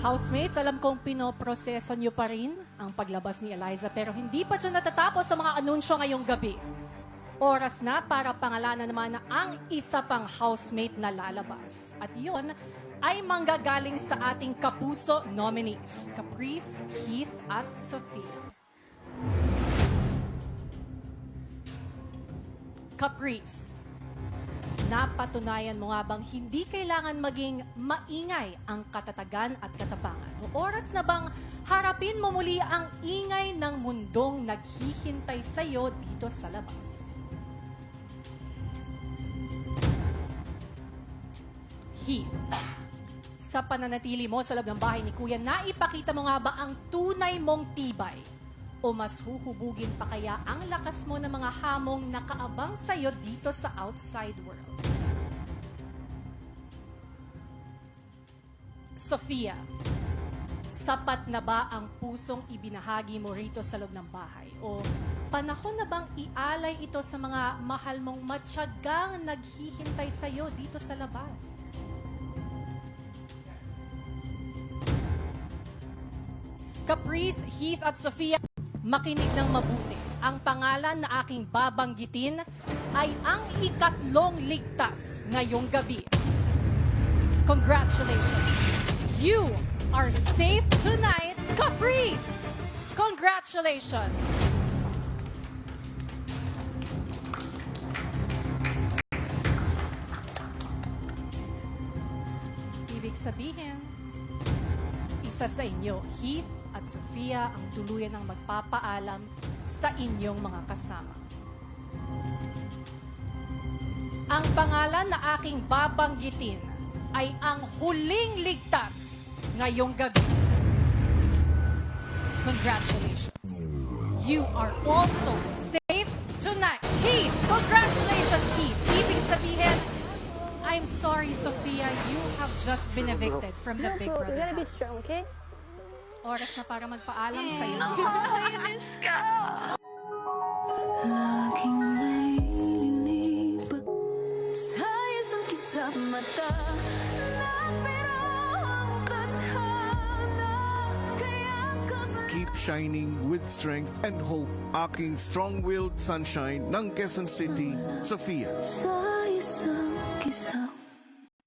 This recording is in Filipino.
Housemates, alam kong pinoproseso niyo pa rin ang paglabas ni Eliza pero hindi pa siya natatapos sa mga anunsyo ngayong gabi. Oras na para pangalanan naman na ang isa pang housemate na lalabas. At yun ay manggagaling sa ating kapuso nominees, Caprice, Heath at Sophia. Caprice, napatunayan mo nga bang hindi kailangan maging maingay ang katatagan at katapangan? O oras na bang harapin mo muli ang ingay ng mundong naghihintay sa'yo dito sa labas? Heath, sa pananatili mo sa loob ng bahay ni Kuya, naipakita mo nga ba ang tunay mong tibay? O mas huhubugin pa kaya ang lakas mo ng mga hamong nakaabang sa'yo dito sa outside world? Sophia, sapat na ba ang pusong ibinahagi mo rito sa loob ng bahay? O panahon na bang ialay ito sa mga mahal mong matyagang naghihintay sa'yo dito sa labas? Caprice, Heath at Sophia, makinig ng mabuti. Ang pangalan na aking babanggitin ay ang ikatlong ligtas ngayong gabi. Congratulations! You are safe tonight, Caprice! Congratulations! Ibig sabihin, isa sa inyo, Heath at Sophia, ang tuluyan ng magpapaalam sa inyong mga kasama. Ang pangalan na aking babanggitin ay ang huling ligtas ngayong gabi. Congratulations! You are also safe tonight. Heath! Congratulations, Heath! Ibig sabihin, I'm sorry, Sophia, you have just been evicted from the Big Brother You gotta be house. strong, okay? Oras na para magpaalam sa'yo. Laging naiinig sa isang kisap mata. Pero ang tadhana, kaya ka Keep shining with strength and hope. Aking strong-willed sunshine ng Quezon City, Sophia. sa isang kisap.